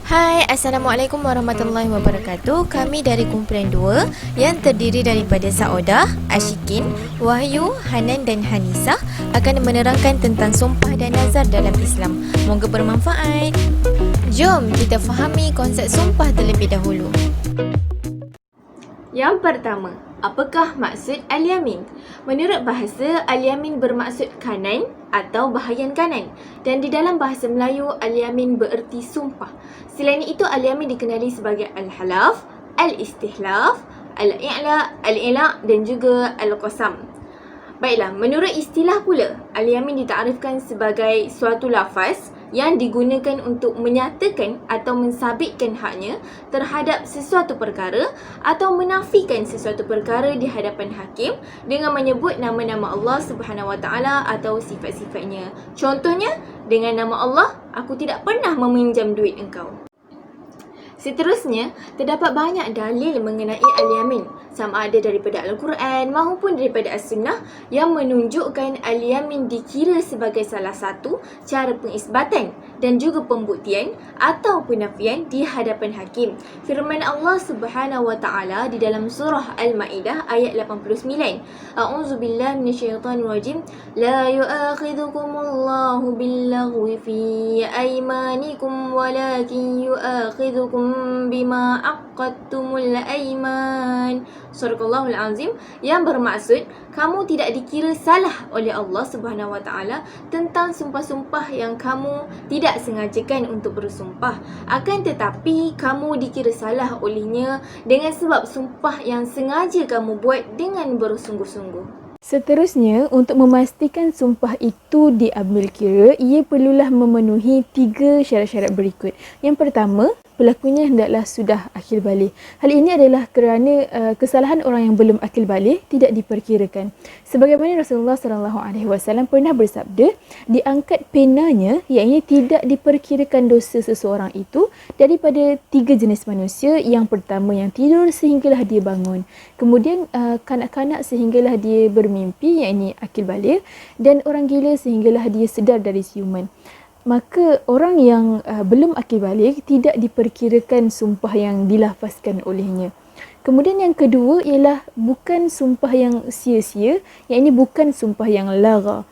Hai, Assalamualaikum warahmatullahi wabarakatuh. Kami dari kumpulan 2 yang terdiri daripada Saudah, Ashikin, Wahyu, Hanan dan Hanisa akan menerangkan tentang sumpah dan nazar dalam Islam. Moga bermanfaat. Jom kita fahami konsep sumpah terlebih dahulu. Yang pertama, apakah maksud al-yamin? Menurut bahasa, al-yamin bermaksud kanan atau bahagian kanan. Dan di dalam bahasa Melayu, al-yamin bererti sumpah. Selain itu, al-yamin dikenali sebagai al-halaf, al-istihlaf, al-i'la' dan juga al-qasam. Baiklah, menurut istilah pula, al-yamin ditakrifkan sebagai suatu lafaz yang digunakan untuk menyatakan atau mensabitkan haknya terhadap sesuatu perkara atau menafikan sesuatu perkara di hadapan hakim dengan menyebut nama-nama Allah Subhanahu Wa Taala atau sifat-sifatnya. Contohnya, dengan nama Allah, aku tidak pernah meminjam duit engkau. Seterusnya, terdapat banyak dalil mengenai al-yamin, sama ada daripada Al-Quran maupun daripada As-Sunnah yang menunjukkan al-yamin dikira sebagai salah satu cara pengisbatan dan juga pembuktian atau penafian di hadapan hakim. Firman Allah Subhanahu Wa Taala di dalam surah Al-Maidah ayat 89. A'udzubillahi minasyaitonirrajim. La yu'akhidhukumullahu billaghwi fi aymanikum walakin yu'akhidhukum bima aqadtumul aiman. Surahul Azim, yang bermaksud kamu tidak dikira salah oleh Allah Subhanahu Wa Taala tentang sumpah-sumpah yang kamu tidak sengajakan untuk bersumpah. Akan tetapi kamu dikira salah olehnya dengan sebab sumpah yang sengaja kamu buat dengan bersungguh-sungguh. Seterusnya, untuk memastikan sumpah itu diambil kira, ia perlulah memenuhi 3 syarat-syarat berikut. Yang pertama, pelakunya hendaklah sudah akil balik. Hal ini adalah kerana kesalahan orang yang belum akil balik tidak diperkirakan. Sebagaimana Rasulullah SAW pernah bersabda, diangkat penanya, iaitu tidak diperkirakan dosa seseorang itu daripada 3 jenis manusia. Yang pertama, yang tidur sehinggalah dia bangun. Kemudian kanak-kanak sehinggalah dia bermimpi, iaitu akil balik, dan orang gila sehinggalah dia sedar dari siuman. Maka orang yang belum akil balik tidak diperkirakan sumpah yang dilafazkan olehnya. Kemudian yang kedua ialah bukan sumpah yang sia-sia, iaitu bukan sumpah yang lara.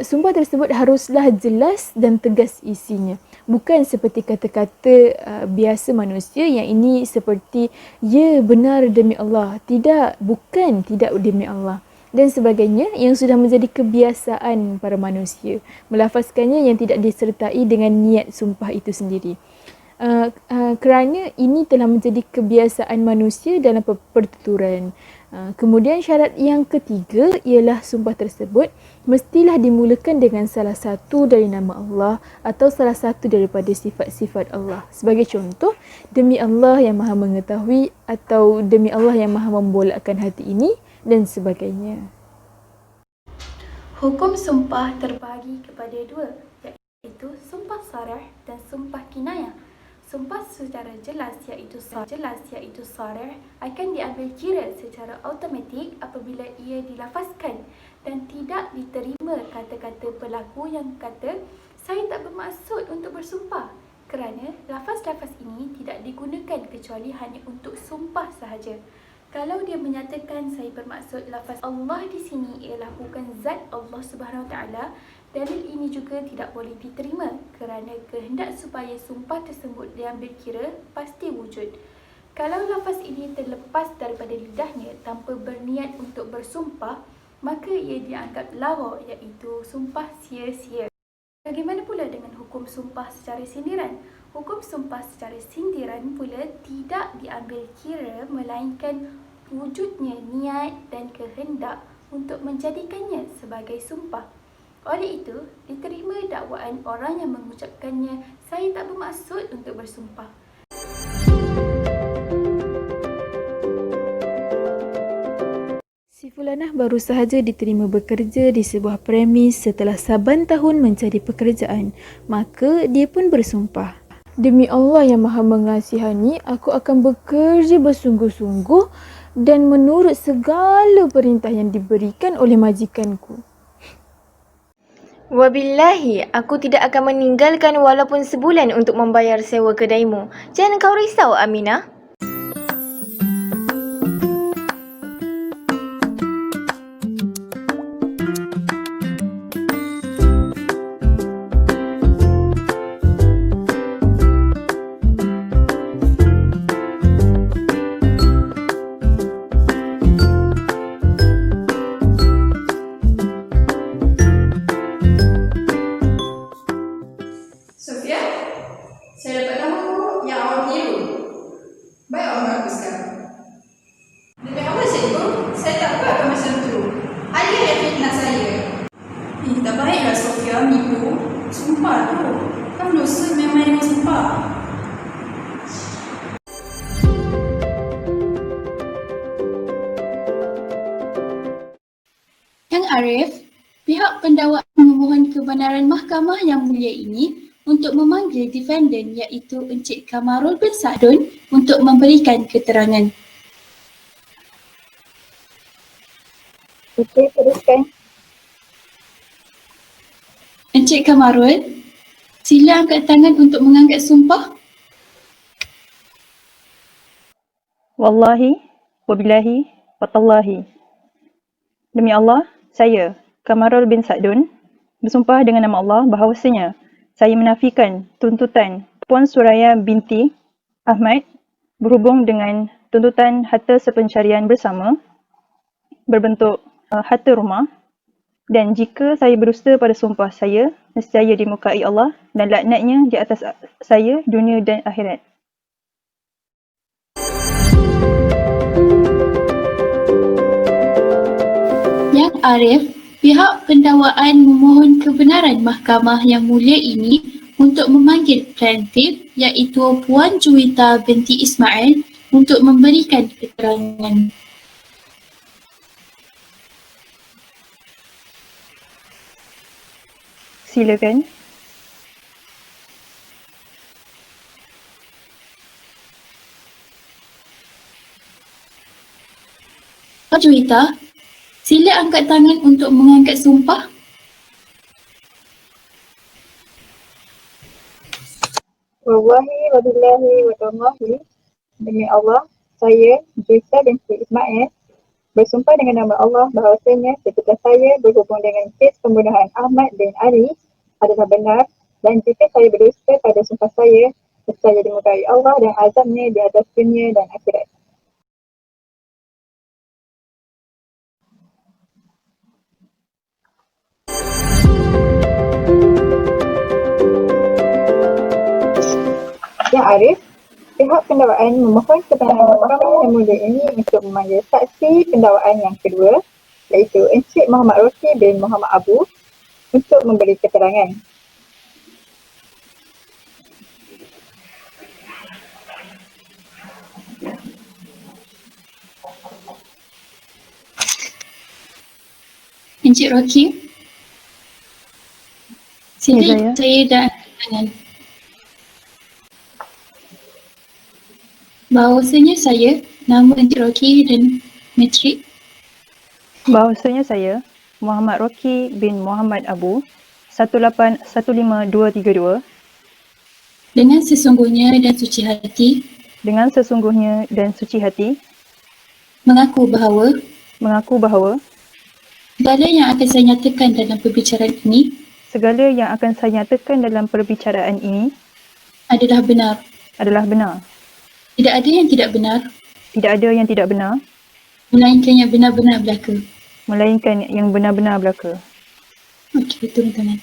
Sumpah tersebut haruslah jelas dan tegas isinya. Bukan seperti kata-kata biasa manusia yang ini seperti ya benar demi Allah, tidak, bukan tidak demi Allah dan sebagainya yang sudah menjadi kebiasaan para manusia melafazkannya yang tidak disertai dengan niat sumpah itu sendiri. Kerana ini telah menjadi kebiasaan manusia dalam pertuturan. Kemudian syarat yang ketiga ialah sumpah tersebut mestilah dimulakan dengan salah satu dari nama Allah atau salah satu daripada sifat-sifat Allah. Sebagai contoh, demi Allah yang Maha mengetahui atau demi Allah yang Maha membolakkan hati ini dan sebagainya. Hukum sumpah terbahagi kepada 2, iaitu sumpah sarih dan sumpah kinayah. Sumpah secara jelas iaitu sarih akan diambil kira secara automatik apabila ia dilafazkan dan tidak diterima kata-kata pelaku yang kata saya tak bermaksud untuk bersumpah, kerana lafaz-lafaz ini tidak digunakan kecuali hanya untuk sumpah sahaja. Kalau dia menyatakan saya bermaksud lafaz Allah di sini ialah bukan zat Allah Subhanahu Wa Taala, dalil ini juga tidak boleh diterima kerana kehendak supaya sumpah tersebut diambil kira pasti wujud. Kalau lafaz ini terlepas daripada lidahnya tanpa berniat untuk bersumpah, maka ia dianggap lawa, iaitu sumpah sia-sia. Bagaimana pula dengan hukum sumpah secara sindiran? Hukum sumpah secara sindiran pula tidak diambil kira melainkan wujudnya niat dan kehendak untuk menjadikannya sebagai sumpah. Oleh itu, diterima dakwaan orang yang mengucapkannya saya tak bermaksud untuk bersumpah. Si Fulanah baru sahaja diterima bekerja di sebuah premis setelah saban tahun mencari pekerjaan. Maka dia pun bersumpah, demi Allah yang Maha Mengasihani, aku akan bekerja bersungguh-sungguh dan menurut segala perintah yang diberikan oleh majikanku. Wabillahi, aku tidak akan meninggalkan walaupun sebulan untuk membayar sewa kedaimu. Jangan kau risau, Aminah. Sofia, saya dapat namamu yang awal tiru. Baik awak mengaku sekarang. Demi Allah cikgu, saya tak buat macam tu. Alia yang fitnah saya. Tak baiklah Sofia, Miku. Sumpah tu. Kan dosa memang dengan sumpah. Yang Arif, pihak pendakwaan memohon kebenaran mahkamah yang mulia ini untuk memanggil defendant iaitu Encik Kamarul bin Sa'dun untuk memberikan keterangan. Okey, teruskan. Encik Kamarul, sila angkat tangan untuk mengangkat sumpah. Wallahi, wabillahi, watallahi. Demi Allah, saya, Kamarul bin Sa'dun, bersumpah dengan nama Allah bahawasanya saya menafikan tuntutan Puan Suraya binti Ahmad berhubung dengan tuntutan harta sepencarian bersama berbentuk harta rumah, dan jika saya berdusta pada sumpah saya, nescaya dimukai Allah dan laknatnya di atas saya dunia dan akhirat. Yang Arif, pihak pendakwaan memohon kebenaran mahkamah yang mulia ini untuk memanggil plaintiff iaitu Puan Juwita binti Ismail untuk memberikan keterangan. Silakan. Puan Juwita, sila angkat tangan untuk mengangkat sumpah. Wallahi wabillahi watallahi. Demi Allah, saya, Juwita binti Ismail, bersumpah dengan nama Allah bahawasanya ketika saya berhubung dengan kes pembunuhan Ahmad bin Ali adalah benar, dan jika saya berdusta pada sumpah saya, nescaya dimukai Allah dan azabnya di atas dunia dan akhirat. Yang Arif, pihak pendakwaan memohon kebenaran mahkamah yang mulia ini untuk memanggil saksi pendakwaan yang kedua iaitu Encik Muhammad Roki bin Muhammad Abu untuk memberi keterangan. Encik Roki, sila saya dan tangan. Bahawasanya saya, nama Encik Roki dan matrik. Bahawasanya saya, Muhammad Roki bin Muhammad Abu, 1815232, Dengan sesungguhnya dan suci hati, dengan sesungguhnya dan suci hati, mengaku bahawa segala yang akan saya nyatakan dalam perbicaraan ini segala yang akan saya nyatakan dalam perbicaraan ini adalah benar. Tidak ada yang tidak benar, Melainkan yang benar-benar belaka. Okey, turun tangan.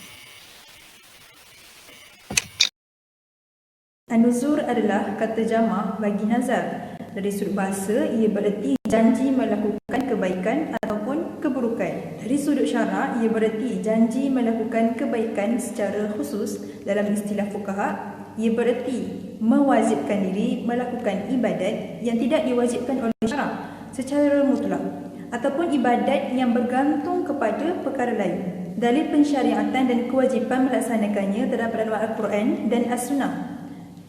An-nuzur adalah kata jamak bagi nazar. Dari sudut bahasa, ia bererti janji melakukan kebaikan ataupun keburukan. Dari sudut syarak, ia bererti janji melakukan kebaikan secara khusus. Dalam istilah fuqaha, ia bererti mewajibkan diri melakukan ibadat yang tidak diwajibkan oleh syarak secara mutlak, ataupun ibadat yang bergantung kepada perkara lain. Dalil pensyariatan dan kewajipan melaksanakannya terdapat dalam Al-Quran dan As-Sunnah.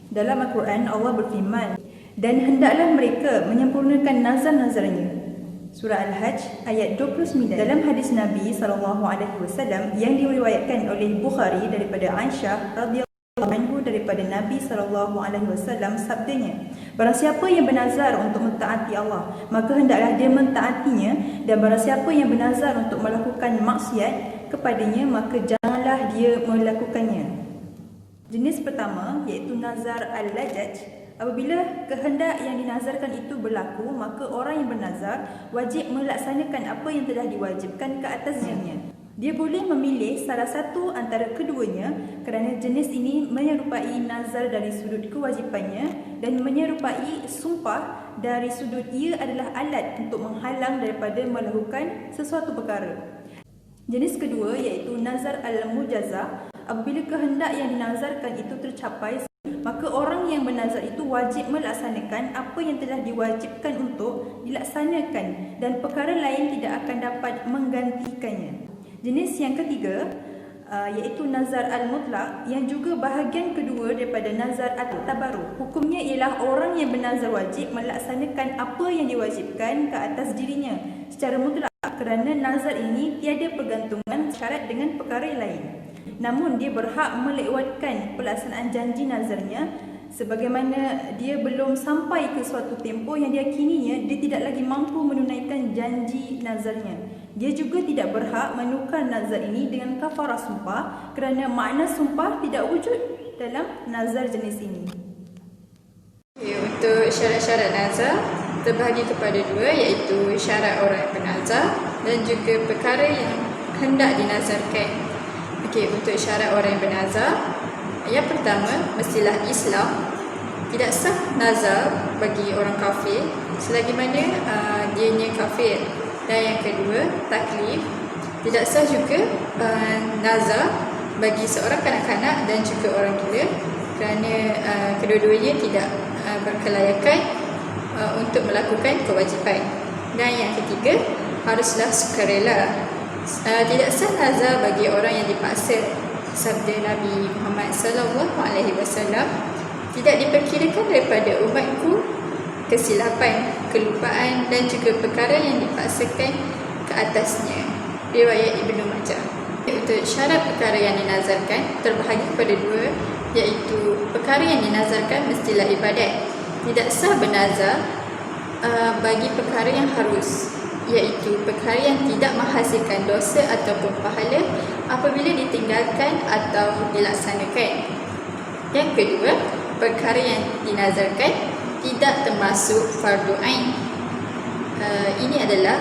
Dalam Al-Quran, Allah berfirman, dan hendaklah mereka menyempurnakan nazar-nazarnya. Surah Al-Hajj ayat 29. Dalam hadis Nabi SAW yang diriwayatkan oleh Bukhari daripada Aisyah radhiyallahu anhu daripada Nabi SAW, sabdanya, barang siapa yang bernazar untuk mentaati Allah, maka hendaklah dia mentaatinya, dan barang siapa yang bernazar untuk melakukan maksiat kepadanya, maka janganlah dia melakukannya. Jenis pertama iaitu nazar al-lajaj. Apabila kehendak yang dinazarkan itu berlaku, maka orang yang bernazar wajib melaksanakan apa yang telah diwajibkan ke atas dirinya. Dia boleh memilih salah satu antara keduanya kerana jenis ini menyerupai nazar dari sudut kewajipannya dan menyerupai sumpah dari sudut ia adalah alat untuk menghalang daripada melakukan sesuatu perkara. Jenis kedua iaitu nazar al-mujazah. Apabila kehendak yang dinazarkan itu tercapai, maka orang yang bernazar itu wajib melaksanakan apa yang telah diwajibkan untuk dilaksanakan dan perkara lain tidak akan dapat menggantikannya. Jenis yang ketiga iaitu nazar al-mutlaq, yang juga bahagian kedua daripada nazar at-tabarruk. Hukumnya ialah orang yang bernazar wajib melaksanakan apa yang diwajibkan ke atas dirinya secara mutlak, kerana nazar ini tiada pergantungan syarat dengan perkara lain. Namun dia berhak melewatkan pelaksanaan janji nazarnya sebagaimana dia belum sampai ke suatu tempoh yang diyakininya dia tidak lagi mampu menunaikan janji nazarnya. Dia juga tidak berhak menukar nazar ini dengan kafarah sumpah kerana makna sumpah tidak wujud dalam nazar jenis ini. Untuk syarat-syarat nazar terbahagi kepada dua, iaitu syarat orang yang bernazar dan juga perkara yang hendak dinazarkan. Untuk syarat orang yang bernazar, yang pertama mestilah Islam. Tidak sah nazar bagi orang kafir selagi mana dianya kafir. Dan yang kedua, taklif. Tidak sah juga nazar bagi seorang kanak-kanak dan juga orang gila kerana kedua-duanya tidak berkelayakan untuk melakukan kewajipan. Dan yang ketiga, haruslah sukarela. Tidak sah nazar bagi orang yang dipaksa. Sabda Nabi Muhammad SAW, tidak diperkirakan daripada umatku kesilapan, kelupaan dan juga perkara yang dipaksakan ke atasnya. Riwayat Ibnu Majah. Untuk syarat perkara yang dinazarkan terbahagi kepada dua, iaitu perkara yang dinazarkan mestilah ibadat. Tidak sah bernazar bagi perkara yang harus, iaitu perkara yang tidak menghasilkan dosa ataupun pahala apabila ditinggalkan atau dilaksanakan. Yang kedua, perkara yang dinazarkan tidak termasuk fardu ain. Ini adalah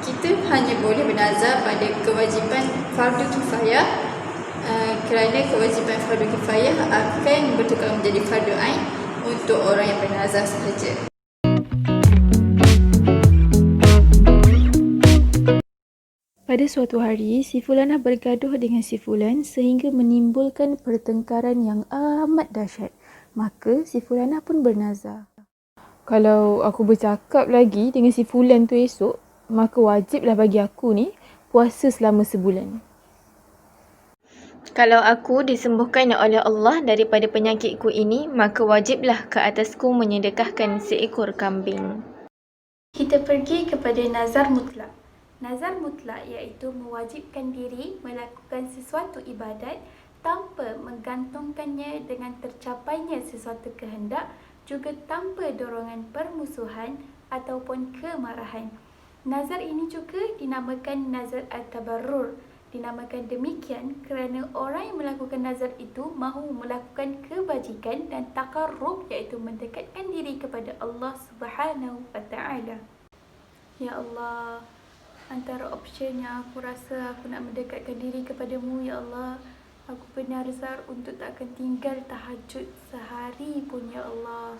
kita hanya boleh bernazar pada kewajipan fardu kifayah kerana kewajipan fardu kifayah akan bertukar menjadi fardu ain untuk orang yang bernazar sahaja. Pada suatu hari, si Fulanah bergaduh dengan si Fulan sehingga menimbulkan pertengkaran yang amat dahsyat. Maka si Fulanah pun bernazar, kalau aku bercakap lagi dengan si Fulan tu esok, maka wajiblah bagi aku ni puasa selama sebulan. Kalau aku disembuhkan oleh Allah daripada penyakitku ini, maka wajiblah ke atasku menyedekahkan seekor kambing. Kita pergi kepada nazar mutlak. Nazar mutlak iaitu mewajibkan diri melakukan sesuatu ibadat tanpa menggantungkannya dengan tercapainya sesuatu kehendak, juga tanpa dorongan permusuhan ataupun kemarahan. Nazar ini juga dinamakan nazar at-tabarrur. Dinamakan demikian kerana orang yang melakukan nazar itu mahu melakukan kebajikan dan takarrub, iaitu mendekatkan diri kepada Allah Subhanahu wa Ta'ala. Ya Allah, antara option yang aku rasa aku nak mendekatkan diri kepadamu, ya Allah, aku bernazar untuk tak akan tinggal tahajud sehari pun, ya Allah.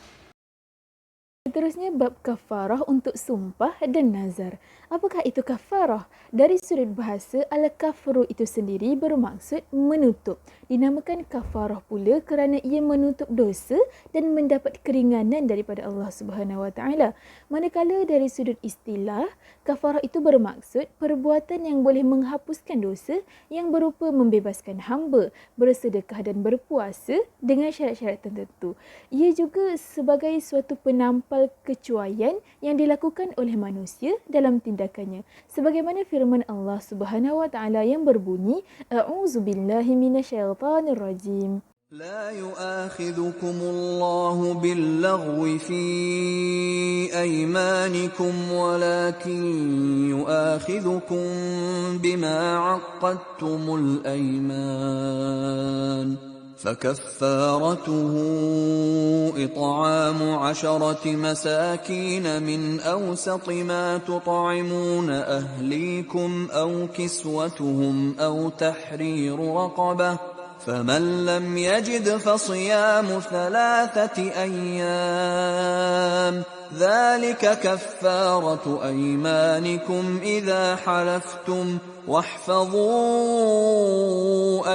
Seterusnya, bab kafarah untuk sumpah dan nazar. Apakah itu kafarah? Dari sudut bahasa, al-kafru itu sendiri bermaksud menutup. Dinamakan kafarah pula kerana ia menutup dosa dan mendapat keringanan daripada Allah Subhanahu Wa Taala. Manakala dari sudut istilah, kafarah itu bermaksud perbuatan yang boleh menghapuskan dosa yang berupa membebaskan hamba, bersedekah dan berpuasa dengan syarat-syarat tertentu. Ia juga sebagai suatu penampang perihal kecuaian yang dilakukan oleh manusia dalam tindakannya. Sebagaimana firman Allah Subhanahu wa taala yang berbunyi, A'udzubillahi minasyaitonirrajim. لا يؤاخذكم الله باللغو في أيمانكم ولكن يؤاخذكم بما عقدتم الأيمان فكفارته إطعام 10 مساكين من أوسط ما تطعمون أهليكم أو كسوتهم أو تحرير رقبة فمن لم يجد فصيام 3 أيام ذلك كفارة أيمانكم إذا حلفتم واحفظوا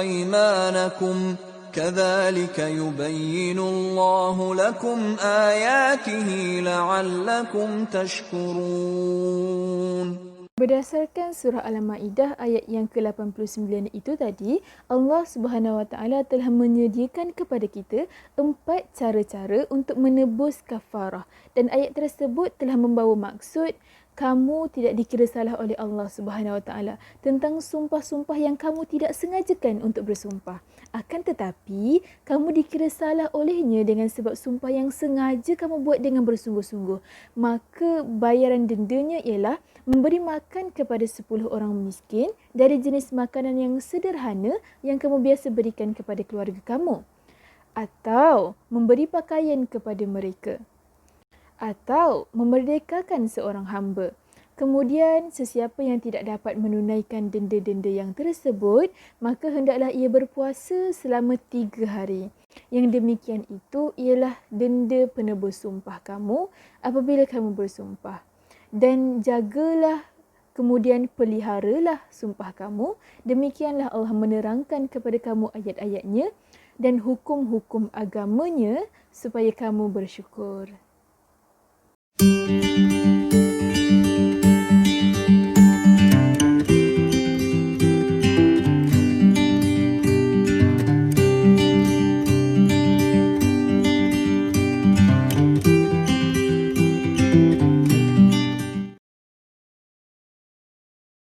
أيمانكم كذلك يبين الله لكم آياته لعلكم تشكرون. Berdasarkan surah Al-Maidah ayat yang ke-89 itu tadi, Allah Subhanahu wa taala telah menyediakan kepada kita 4 cara-cara untuk menebus kafarah, dan ayat tersebut telah membawa maksud kamu tidak dikira salah oleh Allah Subhanahu wa taala tentang sumpah-sumpah yang kamu tidak sengajakan untuk bersumpah. Akan tetapi, kamu dikira salah olehnya dengan sebab sumpah yang sengaja kamu buat dengan bersungguh-sungguh. Maka bayaran dendanya ialah memberi makan kepada 10 orang miskin dari jenis makanan yang sederhana yang kamu biasa berikan kepada keluarga kamu. Atau memberi pakaian kepada mereka. Atau memerdekakan seorang hamba. Kemudian, sesiapa yang tidak dapat menunaikan denda-denda yang tersebut, maka hendaklah ia berpuasa selama 3 hari. Yang demikian itu ialah denda penebus sumpah kamu apabila kamu bersumpah. Dan jagalah, kemudian peliharalah sumpah kamu. Demikianlah Allah menerangkan kepada kamu ayat-ayatnya dan hukum-hukum agamanya supaya kamu bersyukur.